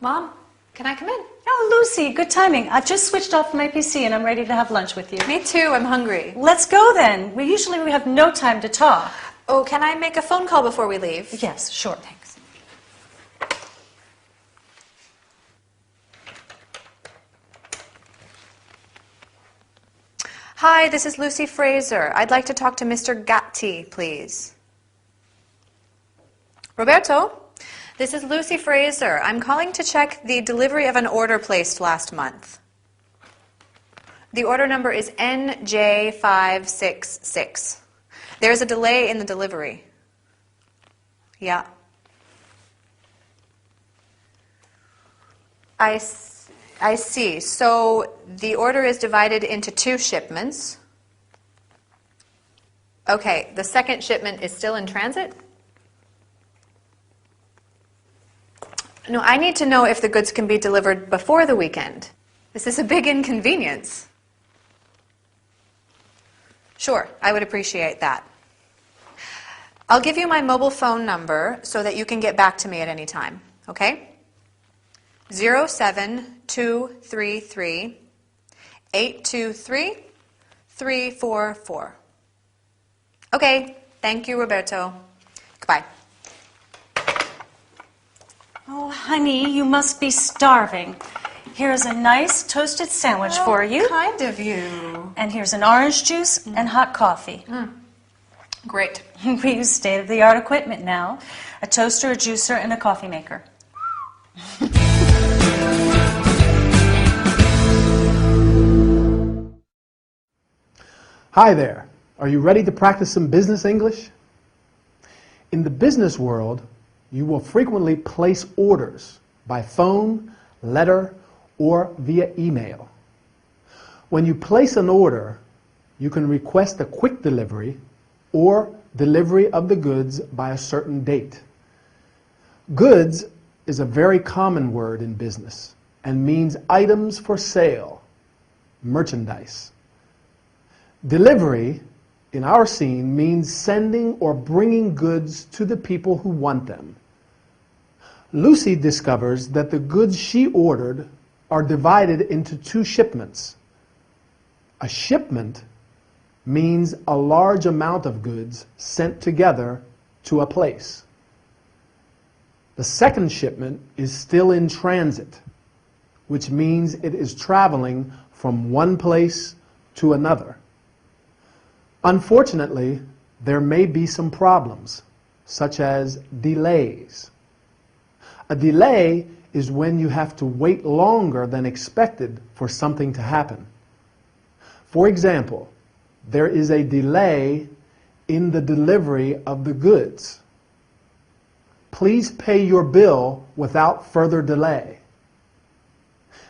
Mom, can I come in? Oh, Lucy, good timing. I've just switched off my PC and I'm ready to have lunch with you. Me too, I'm hungry. Let's go then. We usually have no time to talk. Oh, can I make a phone call before we leave? Yes, sure. Thanks. Hi, this is Lucy Fraser. I'd like to talk to Mr. Gatti, please. Roberto, this is Lucy Fraser. I'm calling to check the delivery of an order placed last month. The order number is NJ566. There's a delay in the delivery. Yeah. I see. So the order is divided into 2 shipments. Okay, the second shipment is still in transit? No, I need to know if the goods can be delivered before the weekend. This is a big inconvenience. Sure, I would appreciate that. I'll give you my mobile phone number so that you can get back to me at any time, okay? 07233 823 344. Okay, thank you, Roberto. Goodbye. Oh, honey, you must be starving. Here's a nice toasted sandwich for you. Kind of you. And here's an orange juice and hot coffee. Great. We use state-of-the-art equipment now. A toaster, a juicer, and a coffee maker. Hi there. Are you ready to practice some business English? In the business world, you will frequently place orders by phone, letter, or via email. When you place an order, you can request a quick delivery or delivery of the goods by a certain date. Goods is a very common word in business and means items for sale, merchandise. Delivery, in our scene, means sending or bringing goods to the people who want them. Lucy discovers that the goods she ordered are divided into 2 shipments. A shipment means a large amount of goods sent together to a place. The second shipment is still in transit, which means it is traveling from one place to another. Unfortunately, there may be some problems, such as delays. A delay is when you have to wait longer than expected for something to happen. For example, there is a delay in the delivery of the goods. Please pay your bill without further delay.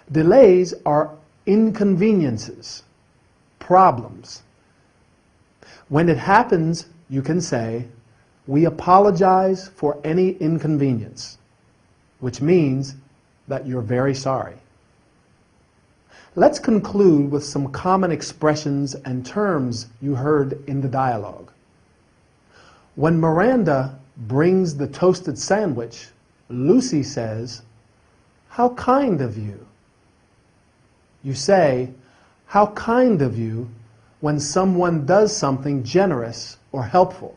Delays are inconveniences, problems. When it happens, you can say, "We apologize for any inconvenience," which means that you're very sorry. Let's conclude with some common expressions and terms you heard in the dialogue. When Miranda brings the toasted sandwich, Lucy says, "How kind of you." You say, "How kind of you," when someone does something generous or helpful.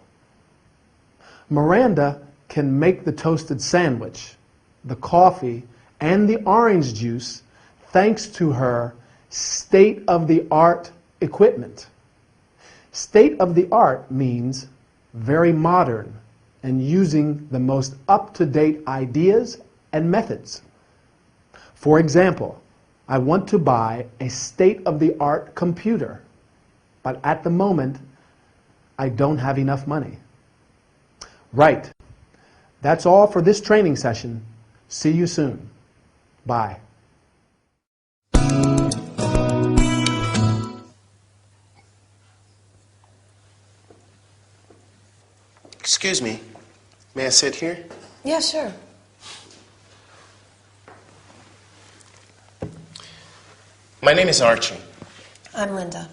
Miranda can make the toasted sandwich, the coffee, and the orange juice thanks to her state-of-the-art equipment. State-of-the-art means very modern and using the most up-to-date ideas and methods. For example, I want to buy a state-of-the-art computer, but at the moment, I don't have enough money. Right. That's all for this training session. See you soon. Bye. Excuse me. May I sit here? Yeah, sure. My name is Archie. I'm Linda.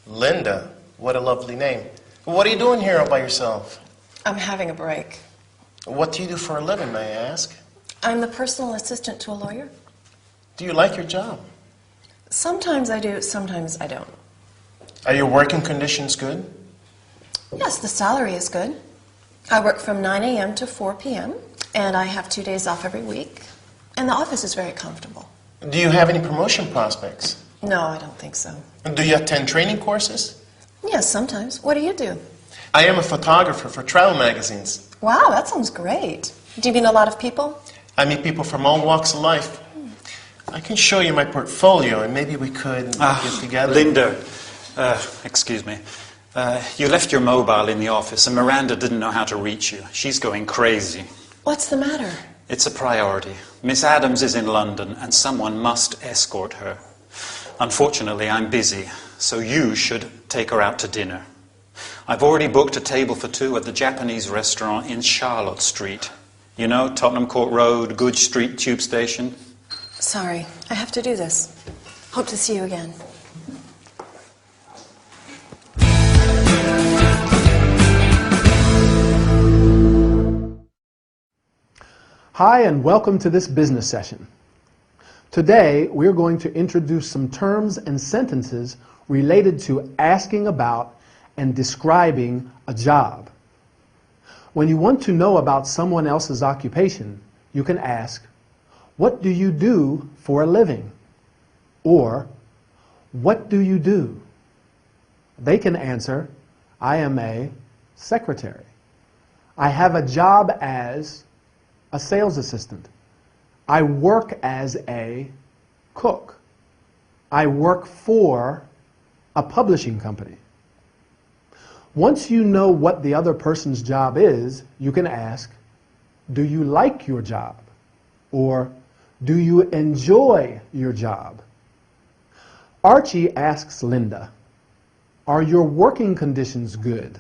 Linda? What a lovely name. What are you doing here all by yourself? I'm having a break. What do you do for a living, may I ask? I'm the personal assistant to a lawyer. Do you like your job? Sometimes I do, sometimes I don't. Are your working conditions good? Yes, the salary is good. I work from 9 a.m. to 4 p.m., and I have 2 days off every week. And the office is very comfortable. Do you have any promotion prospects? No, I don't think so. Do you attend training courses? Yes, sometimes. What do you do? I am a photographer for travel magazines. Wow, that sounds great. Do you meet a lot of people? I meet people from all walks of life. I can show you my portfolio, and maybe we could get together. Linda, excuse me. You left your mobile in the office, and Miranda didn't know how to reach you. She's going crazy. What's the matter? It's a priority. Miss Adams is in London, and someone must escort her. Unfortunately, I'm busy, so you should take her out to dinner. I've already booked a table for two at the Japanese restaurant in Charlotte Street. You know, Tottenham Court Road, Goodge Street Tube Station. Sorry, I have to do this. Hope to see you again. Hi, and welcome to this business session. Today, we're going to introduce some terms and sentences related to asking about and describing a job. When you want to know about someone else's occupation, you can ask, "What do you do for a living?" Or, "What do you do?" They can answer, "I am a secretary. I have a job as a sales assistant. I work as a cook. I work for a publishing company." Once you know what the other person's job is, you can ask, "Do you like your job?" Or, "Do you enjoy your job?" Archie asks Linda, "Are your working conditions good?"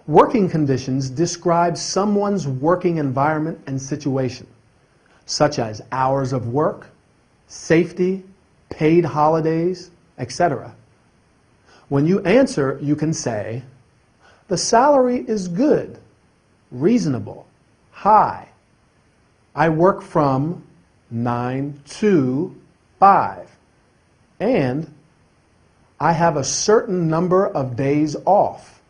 Working conditions describe someone's working environment and situation, such as hours of work, safety, paid holidays, etc. When you answer, you can say, "The salary is good, reasonable, high. I work from 9 to 5, and I have a certain number of days off."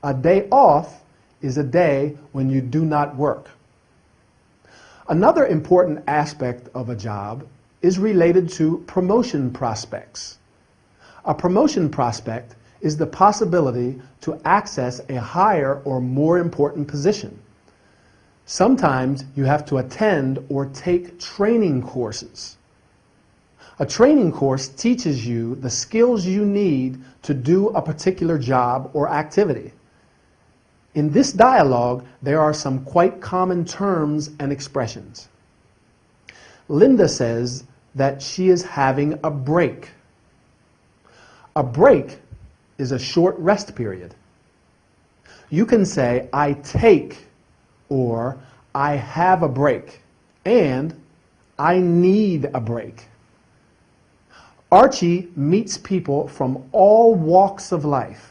A day off is a day when you do not work. Another important aspect of a job is related to promotion prospects. A promotion prospect is the possibility to access a higher or more important position. Sometimes you have to attend or take training courses. A training course teaches you the skills you need to do a particular job or activity. In this dialogue, there are some quite common terms and expressions. Linda says that she is having a break. A break is a short rest period. You can say, "I take," or "I have a break," and "I need a break." Archie meets people from all walks of life,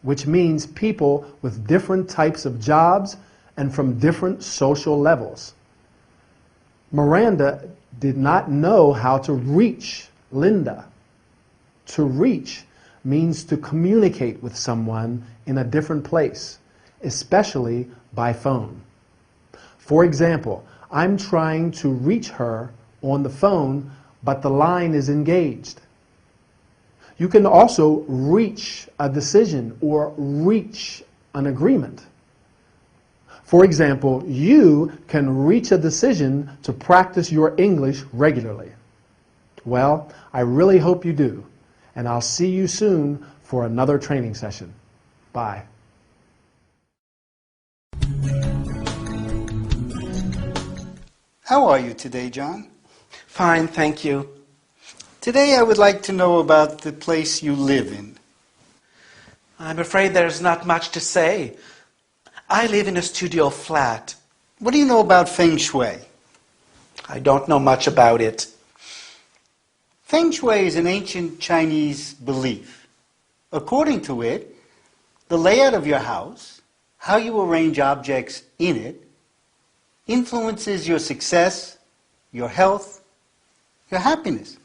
which means people with different types of jobs and from different social levels. Miranda did not know how to reach Linda. To reach means to communicate with someone in a different place, especially by phone. For example, I'm trying to reach her on the phone, but the line is engaged. You can also reach a decision or reach an agreement. For example, you can reach a decision to practice your English regularly. Well, I really hope you do, and I'll see you soon for another training session. Bye. How are you today, John? Fine, thank you. Today I would like to know about the place you live in. I'm afraid there's not much to say. I live in a studio flat. What do you know about Feng Shui? I don't know much about it. Feng Shui is an ancient Chinese belief. According to it, the layout of your house, how you arrange objects in it, influences your success, your health, your happiness.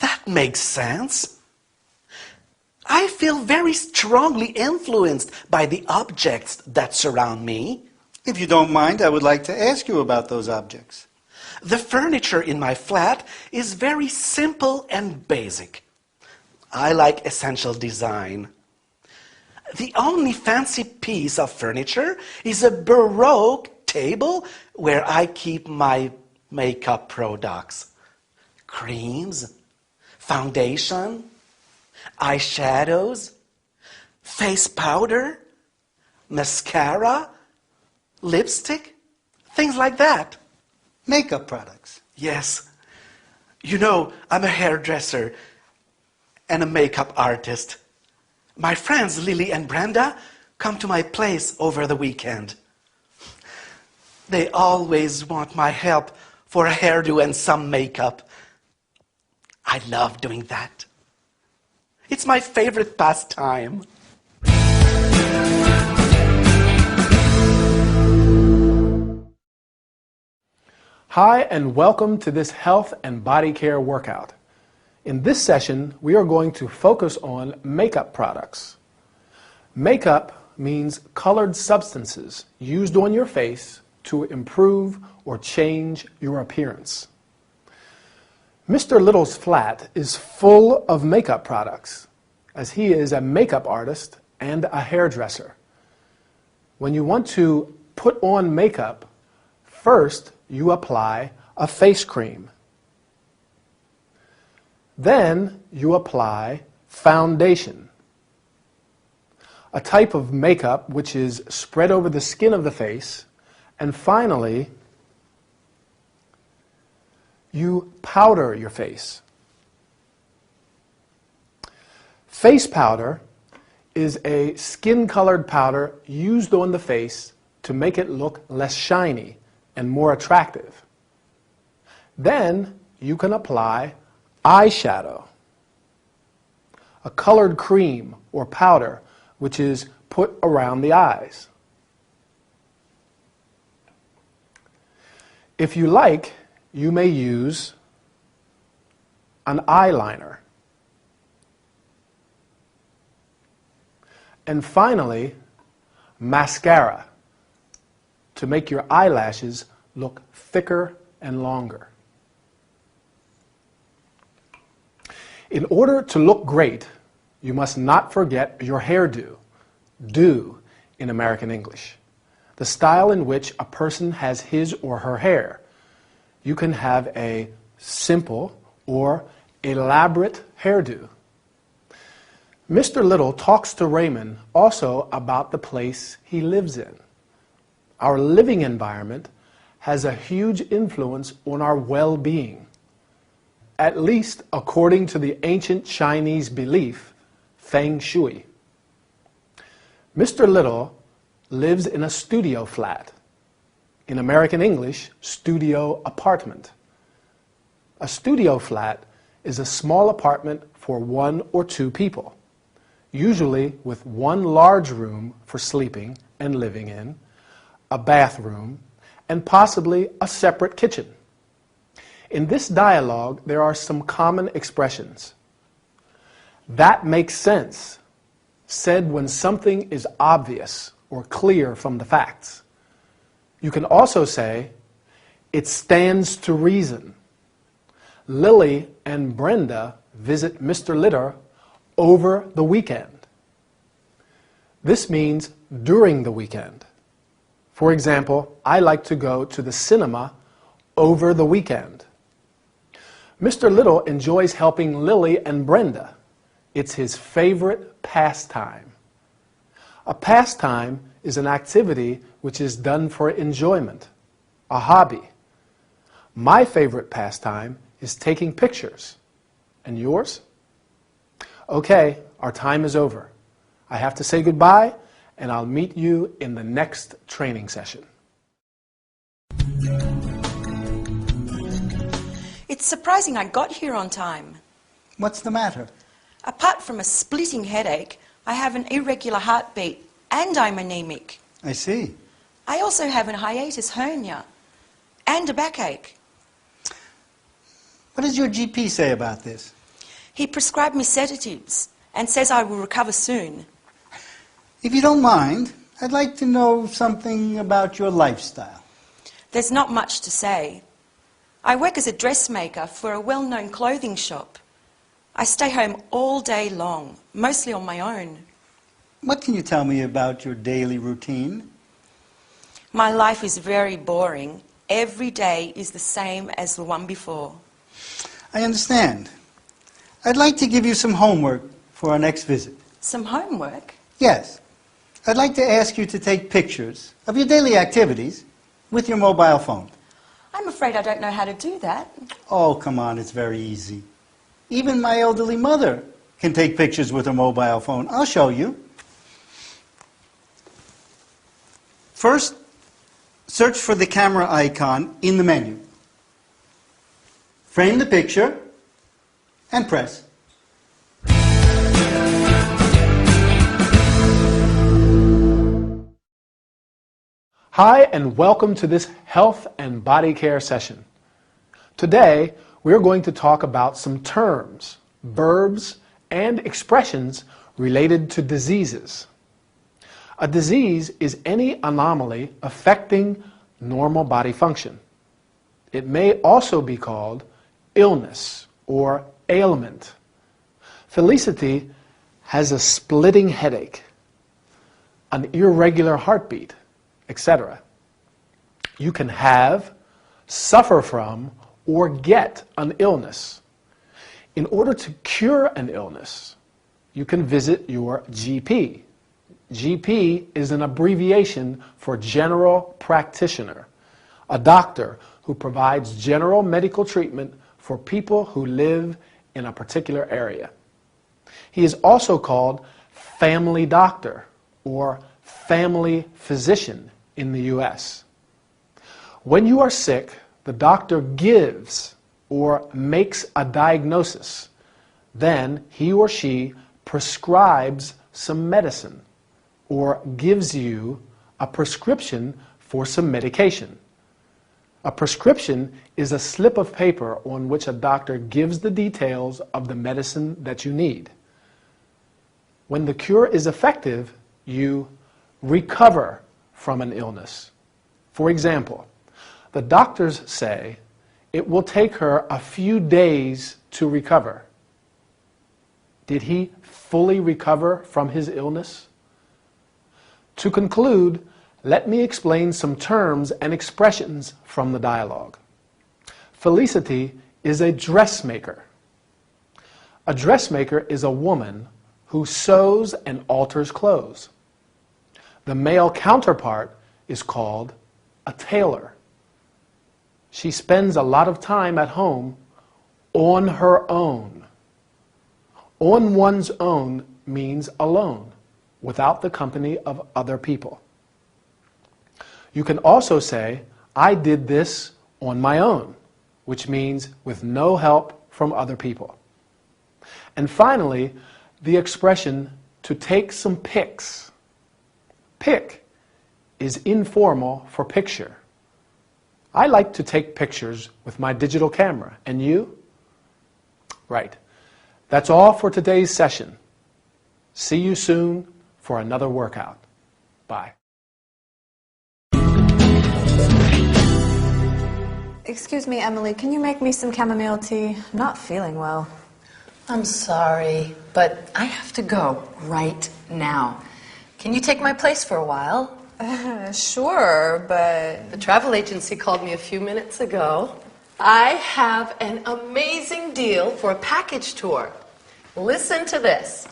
That makes sense. I feel very strongly influenced by the objects that surround me. If you don't mind, I would like to ask you about those objects. The furniture in my flat is very simple and basic. I like essential design. The only fancy piece of furniture is a Baroque table where I keep my makeup products. Creams, foundation, eyeshadows, face powder, mascara, lipstick, things like that. Makeup products. Yes. You know, I'm a hairdresser and a makeup artist. My friends Lily and Brenda come to my place over the weekend. They always want my help for a hairdo and some makeup. I love doing that. It's my favorite pastime. Hi, and welcome to this health and body care workout. In this session, we are going to focus on makeup products. Makeup means colored substances used on your face to improve or change your appearance. Mr. Little's flat is full of makeup products, as he is a makeup artist and a hairdresser. When you want to put on makeup, first you apply a face cream. Then you apply foundation, a type of makeup which is spread over the skin of the face. And finally, you powder your face. Face powder is a skin-colored powder used on the face to make it look less shiny and more attractive. Then you can apply eyeshadow, a colored cream or powder which is put around the eyes. If you like, you may use an eyeliner. And finally, mascara, to make your eyelashes look thicker and longer. In order to look great, you must not forget your hairdo, do in American English, the style in which a person has his or her hair. You can have a simple or elaborate hairdo. Mr. Little talks to Raymond also about the place he lives in. Our living environment has a huge influence on our well-being, at least according to the ancient Chinese belief, Feng Shui. Mr. Little lives in a studio flat. In American English, studio apartment. A studio flat is a small apartment for 1 or 2 people, usually with one large room for sleeping and living in, a bathroom, and possibly a separate kitchen. In this dialogue, there are some common expressions. That makes sense, said when something is obvious or clear from the facts. You can also say, it stands to reason. Lily and Brenda visit Mr. Litter over the weekend. This means during the weekend. For example, I like to go to the cinema over the weekend. Mr. Little enjoys helping Lily and Brenda. It's his favorite pastime. A pastime is an activity which is done for enjoyment, a hobby. My favorite pastime is taking pictures. And yours? Okay, our time is over. I have to say goodbye, and I'll meet you in the next training session. It's surprising I got here on time. What's the matter? Apart from a splitting headache, I have an irregular heartbeat and I'm anemic. I see. I also have a hiatus hernia. and a backache. What does your GP say about this? He prescribed me sedatives and says I will recover soon. If you don't mind, I'd like to know something about your lifestyle. There's not much to say. I work as a dressmaker for a well-known clothing shop. I stay home all day long, mostly on my own. What can you tell me about your daily routine? My life is very boring. Every day is the same as the one before. I understand. I'd like to give you some homework for our next visit. Some homework? Yes. I'd like to ask you to take pictures of your daily activities with your mobile phone. I'm afraid I don't know how to do that. Oh, come on, it's very easy. Even my elderly mother can take pictures with her mobile phone. I'll show you. First, search for the camera icon in the menu. Frame the picture and press. Hi, and welcome to this health and body care session. Today, we're going to talk about some terms, verbs, and expressions related to diseases. A disease is any anomaly affecting normal body function. It may also be called illness or ailment. Felicity has a splitting headache, an irregular heartbeat, etc. You can have, suffer from, or get an illness. In order to cure an illness, you can visit your GP. GP is an abbreviation for general practitioner, a doctor who provides general medical treatment for people who live in a particular area. He is also called family doctor or family physician in the U.S. When you are sick, the doctor gives or makes a diagnosis. Then he or she prescribes some medicine or gives you a prescription for some medication. A prescription is a slip of paper on which a doctor gives the details of the medicine that you need. When the cure is effective, you recover from an illness. For example, the doctors say it will take her a few days to recover. Did he fully recover from his illness? To conclude, let me explain some terms and expressions from the dialogue. Felicity is a dressmaker. A dressmaker is a woman who sews and alters clothes. The male counterpart is called a tailor. She spends a lot of time at home on her own. On one's own means alone, without the company of other people. You can also say, I did this on my own, which means with no help from other people. And finally, the expression to take some pics. Pic is informal for picture. I like to take pictures with my digital camera. And you? Right. That's all for today's session. See you soon for another workout. Bye. Excuse me, Emily, can you make me some chamomile tea? I'm not feeling well. I'm sorry, but I have to go right now. Can you take my place for a while? Sure, but... The travel agency called me a few minutes ago. I have an amazing deal for a package tour. Listen to this.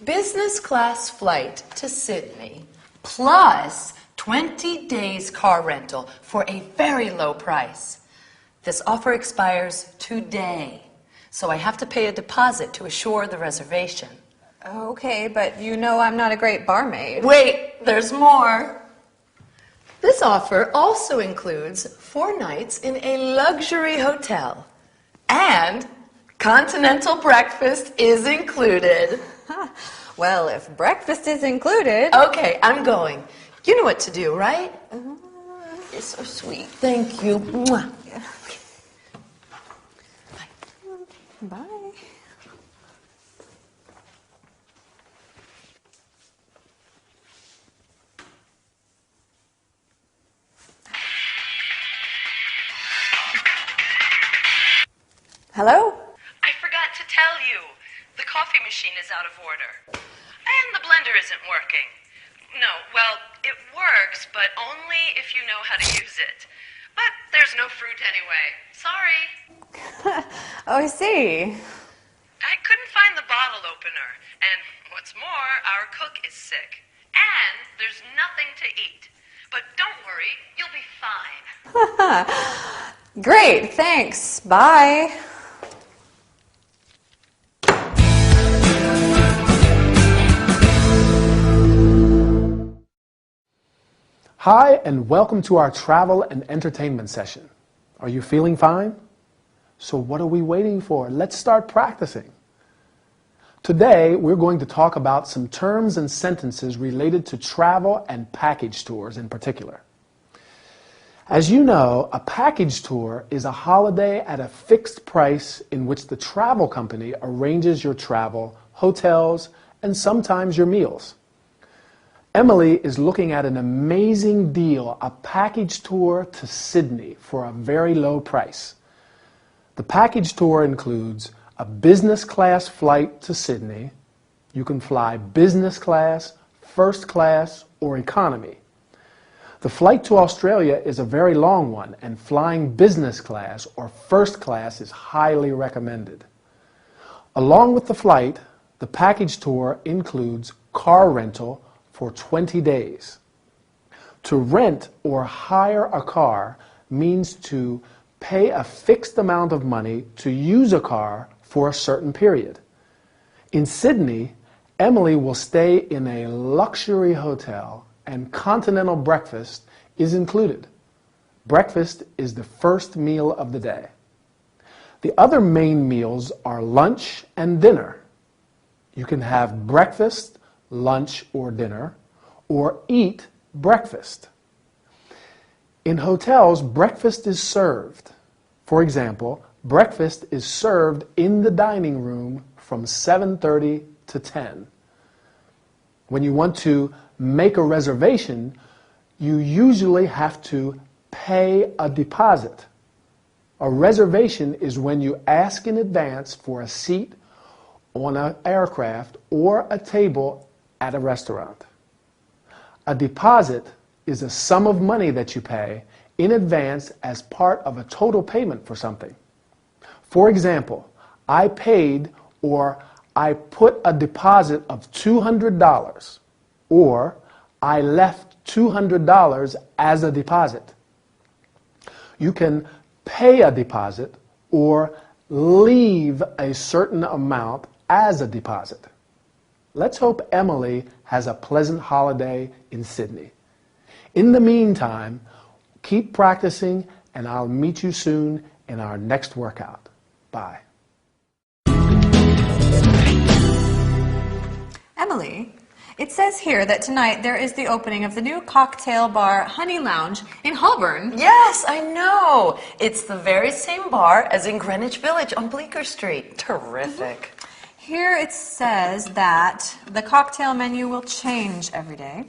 Business class flight to Sydney, plus 20 days car rental for a very low price. This offer expires today, so I have to pay a deposit to assure the reservation. Okay, but you know I'm not a great barmaid. Wait, there's more. This offer also includes 4 nights in a luxury hotel, and continental breakfast is included. Well, if breakfast is included... Okay, I'm going. You know what to do, right? You're so sweet. Thank you. Mwah. Bye. Hello? I forgot to tell you. The coffee machine is out of order. And the blender isn't working. No, well, it works, but only if you know how to use it. But there's no fruit anyway. Sorry. Oh, I see. I couldn't find the bottle opener. And what's more, our cook is sick. And there's nothing to eat. But don't worry, you'll be fine. Great, thanks. Bye. Hi, and welcome to our travel and entertainment session. Are you feeling fine? So what are we waiting for? Let's start practicing. Today, we're going to talk about some terms and sentences related to travel and package tours in particular. As you know, a package tour is a holiday at a fixed price in which the travel company arranges your travel, hotels, and sometimes your meals. Emily is looking at an amazing deal, a package tour to Sydney for a very low price. The package tour includes a business class flight to Sydney. You can fly business class, first class, or economy. The flight to Australia is a very long one, and flying business class or first class is highly recommended. Along with the flight, the package tour includes car rental for 20 days. To rent or hire a car means to pay a fixed amount of money to use a car for a certain period. In Sydney, Emily will stay in a luxury hotel and continental breakfast is included. Breakfast is the first meal of the day. The other main meals are lunch and dinner. You can have breakfast, lunch, or dinner, or eat breakfast. In hotels, breakfast is served. For example, breakfast is served in the dining room from 7:30 to 10. When you want to make a reservation, you usually have to pay a deposit. A reservation is when you ask in advance for a seat on an aircraft or a table at a restaurant. A deposit is a sum of money that you pay in advance as part of a total payment for something. For example, I paid or I put a deposit of $200, or I left $200 as a deposit. You can pay a deposit or leave a certain amount as a deposit. Let's hope Emily has a pleasant holiday in Sydney. In the meantime, keep practicing, and I'll meet you soon in our next workout. Bye. Emily, it says here that tonight there is the opening of the new cocktail bar Honey Lounge in Holborn. Yes, I know. It's the very same bar as in Greenwich Village on Bleecker Street. Terrific. Here it says that the cocktail menu will change every day.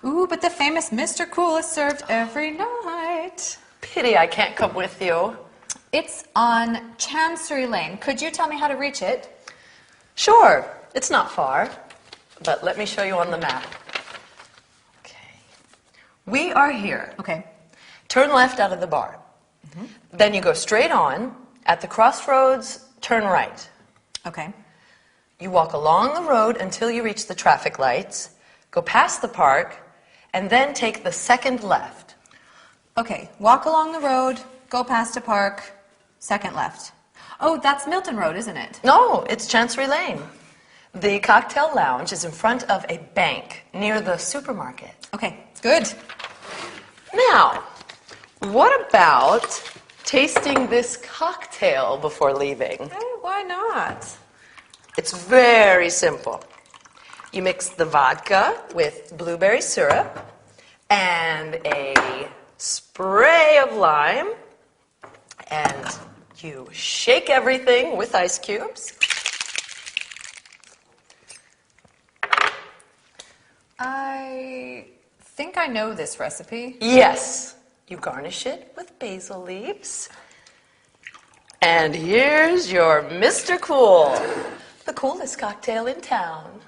Ooh, but the famous Mr. Cool is served every night. Pity I can't come with you. It's on Chancery Lane. Could you tell me how to reach it? Sure, it's not far, but let me show you on the map. Okay. We are here. Okay. Turn left out of the bar. Then you go straight on. At the crossroads, turn right. Okay. You walk along the road until you reach the traffic lights, go past the park, and then take the second left. Okay, walk along the road, go past a park, second left. Oh, that's Milton Road, isn't it? No, it's Chancery Lane. The cocktail lounge is in front of a bank near the supermarket. Okay, good. Now, what about tasting this cocktail before leaving? Oh, why not? It's very simple. You mix the vodka with blueberry syrup and a spray of lime, and you shake everything with ice cubes. I think I know this recipe. Yes, you garnish it with basil leaves. And here's your Mr. Cool, the coolest cocktail in town.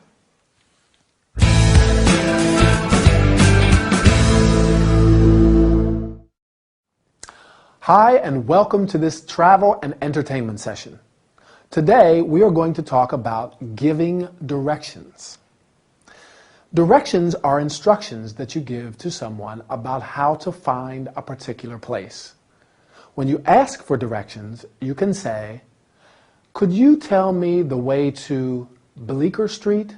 Hi, and welcome to this travel and entertainment session. Today, we are going to talk about giving directions. Directions are instructions that you give to someone about how to find a particular place. When you ask for directions, you can say, "Could you tell me the way to Bleecker Street?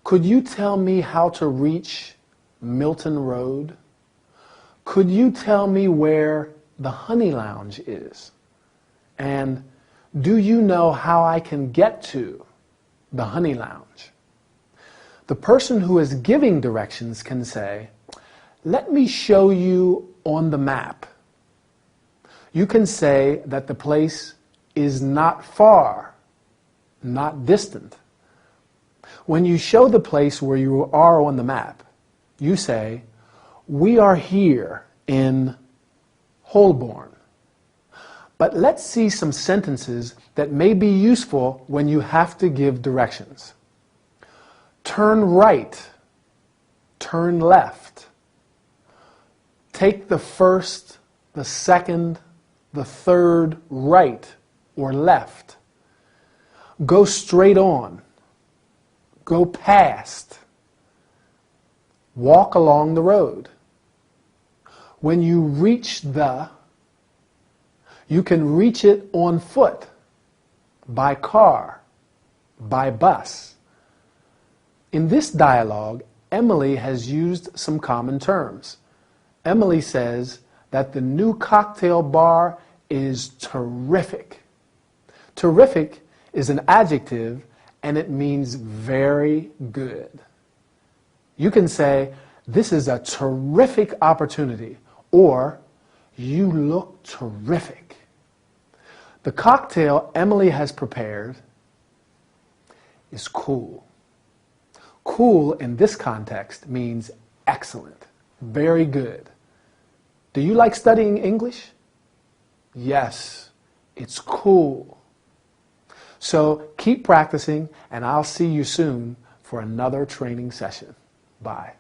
Could you tell me how to reach Milton Road? Could you tell me where the Honey Lounge is? And do you know how I can get to the Honey Lounge?" The person who is giving directions can say, "Let me show you on the map." You can say that the place is not far, not distant. When you show the place where you are on the map, you say, "We are here in Holborn." But let's see some sentences that may be useful when you have to give directions. Turn right, turn left. Take the first, the second, the third right or left. Go straight on. Go past. Walk along the road. When you reach you can reach it on foot, by car, by bus. In this dialogue, Emily has used some common terms. Emily says that the new cocktail bar is terrific. Terrific is an adjective and it means very good. You can say, "This is a terrific opportunity," or "You look terrific." The cocktail Emily has prepared is cool. Cool in this context means excellent, very good. Do you like studying English? Yes, it's cool. So keep practicing, and I'll see you soon for another training session. Bye.